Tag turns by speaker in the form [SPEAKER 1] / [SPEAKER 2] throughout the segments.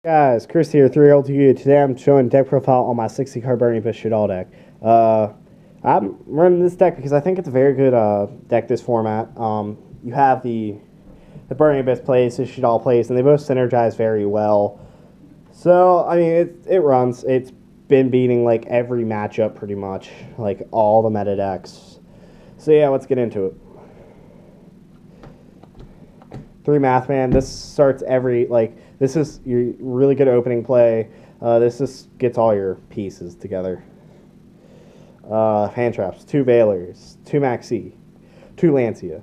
[SPEAKER 1] Guys, Chris here, 3L to you. Today I'm showing deck profile on my 60 card Burning Abyss shaddoll deck. I'm running this deck because I think it's a very good deck this format. You have the Burning Abyss plays, the shaddoll plays, and they both synergize very well. So, I mean, it runs. It's been beating like every matchup pretty much, like all the meta decks. So yeah, let's get into it. 3 Math Man. This starts every, this is your really good opening play. This just gets all your pieces together. Hand traps, 2 Veilers, 2 Maxi, 2 Lancia.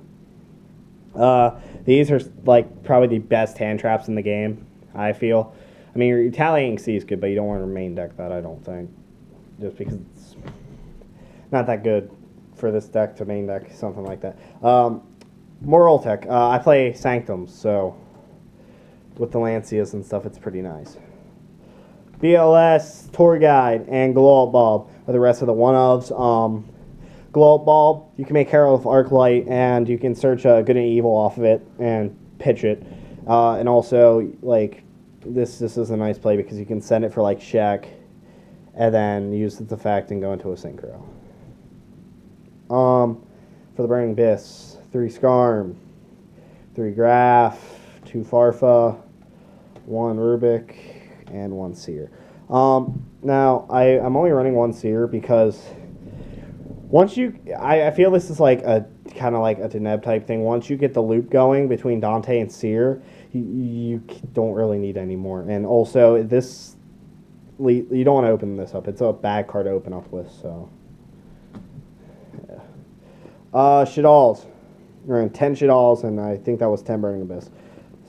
[SPEAKER 1] These are like probably the best hand traps in the game, I feel. I mean, your Italian C is good, but you don't want to main deck that, I don't think. Just because it's not that good for this deck to main deck, something like that. Moral tech. I play Sanctums, so with the Lancias and stuff, it's pretty nice. BLS, Tour Guide, and Glow Up Bulb are the rest of the one-ofs. Glow Up Bulb, you can make Herald of Arclight, and you can search Good and Evil off of it and pitch it. And also, like, this is a nice play because you can send it for, like, Shek, and then use its effect and go into a Synchro. For the Burning Abyss, 3 Skarm, 3 Graph, 2 Farfa, 1 Rubik, and 1 Seer. Now, I'm only running 1 Seer because once I feel this is like a kind of like a Deneb type thing. Once you get the loop going between Dante and Seer, you don't really need any more. And also, you don't want to open this up. It's a bad card to open up with, so. Yeah. Shadolls. We're running 10 Shadolls, and I think that was 10 Burning Abyss.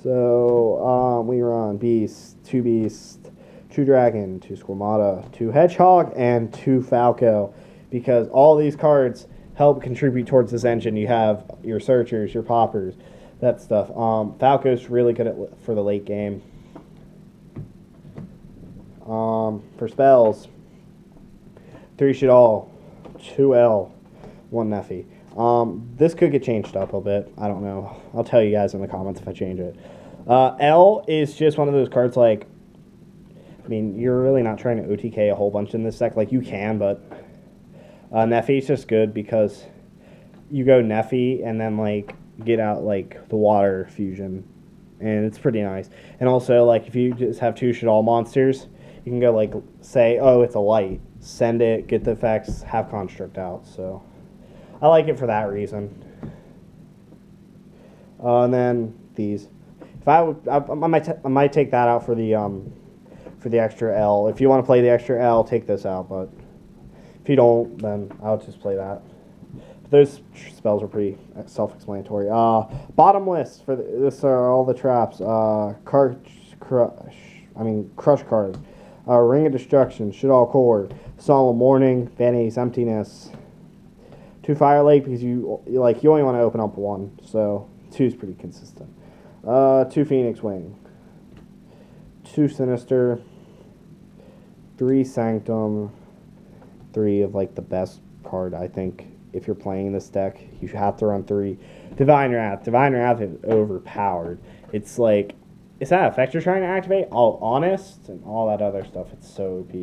[SPEAKER 1] So, we run Beast, 2 Beast, 2 Dragon, 2 Squamata, 2 Hedgehog, and 2 Falco. Because all these cards help contribute towards this engine. You have your Searchers, your Poppers, that stuff. Falco's really good for the late game. For spells, 3 Shaddoll, 2 L, 1 Neffy. This could get changed up a bit. I don't know. I'll tell you guys in the comments if I change it. L is just one of those cards, like, I mean, you're really not trying to OTK a whole bunch in this deck. Like, you can, but Neffy's just good because you go Neffy and then, like, get out, like, the water fusion. And it's pretty nice. And also, like, if you just have 2 Shaddoll monsters, you can go, like, say, oh, it's a light. Send it, get the effects, have Construct out, so I like it for that reason. And then these. If I might take that out for the extra L. If you want to play the extra L, take this out. But if you don't, then I'll just play that. But those spells are pretty self-explanatory. Bottom list for this are all the traps. Crush card. Ring of Destruction, Shaddoll Core, Solemn Warning, Vanity's Emptiness. 2 Fire Lake because you only want to open up 1, so 2 is pretty consistent. 2 Phoenix Wing, 2 Sinister, 3 Sanctum, 3 of like the best card I think if you're playing this deck. You have to run 3. Divine Wrath. Divine Wrath is overpowered. It's like, is that effect you're trying to activate? All honest and all that other stuff. It's so OP.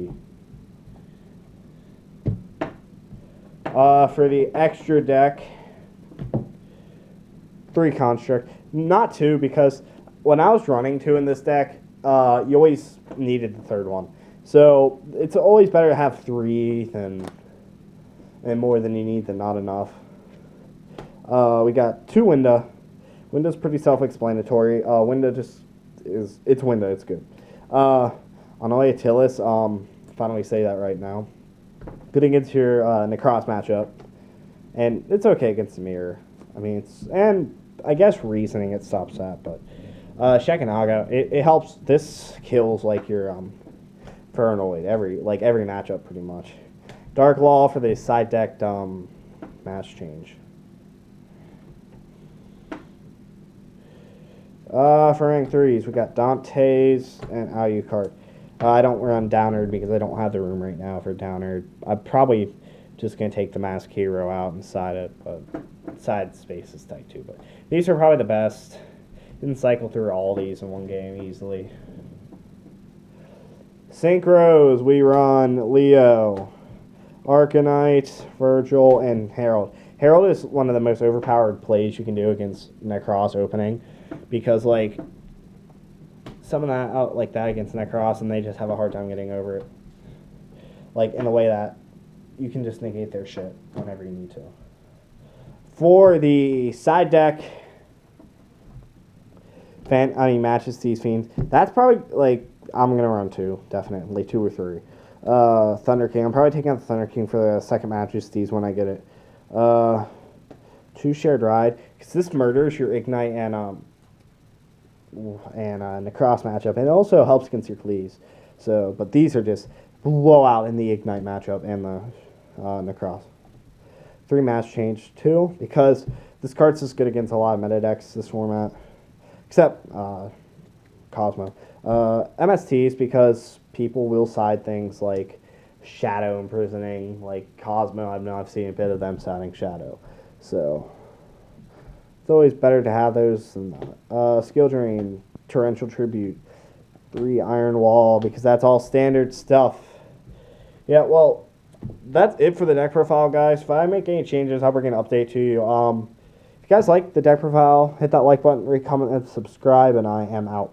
[SPEAKER 1] For the extra deck, 3 Construct. Not 2, because when I was running 2 in this deck, you always needed the 3rd one. So it's always better to have 3 and more than you need than not enough. We got 2 Winda. Winda's pretty self-explanatory. Winda just it's Winda. It's good. Anoyatilis, finally say that right now. Good against your Necross matchup, and it's okay against the Mirror. I mean, and I guess Reasoning it stops that, but Shekinaga, it helps. This kills like your Paranoid every matchup pretty much. Dark Law for the side decked match change. For rank 3s, we got Dante's and Alucard. I don't run Downerd because I don't have the room right now for Downerd. I'm probably just going to take the Mask Hero out and side it, but side space is tight too. But these are probably the best. Didn't cycle through all these in one game easily. Synchros, we run Leo, Arcanite, Virgil, and Herald. Herald is one of the most overpowered plays you can do against Necros opening, because like some of that out like that against Necros, and they just have a hard time getting over it. Like in a way that you can just negate their shit whenever you need to. For the side deck, Majesty's Fiends. That's probably like I'm gonna run 2, definitely 2 or 3. Thunder King. I'm probably taking out the Thunder King for the second Majesty's when I get it. 2 Shared Ride, because this murders your Ignite and Necros matchup, and it also helps against your Cleaves. So, but these are just blowout in the Ignite matchup and the Necros. 3 Match Change 2, because this card's just good against a lot of meta decks this format, except Cosmo. MSTs, because people will side things like Shadow imprisoning, like Cosmo. I've seen a bit of them siding Shadow, so it's always better to have those than that. Skill Drain, Torrential Tribute, 3 Iron Wall, because that's all standard stuff. Yeah, well, that's it for the deck profile, guys. If I make any changes, I'll bring an update to you. If you guys like the deck profile, hit that like button, rate, comment, and subscribe, and I am out.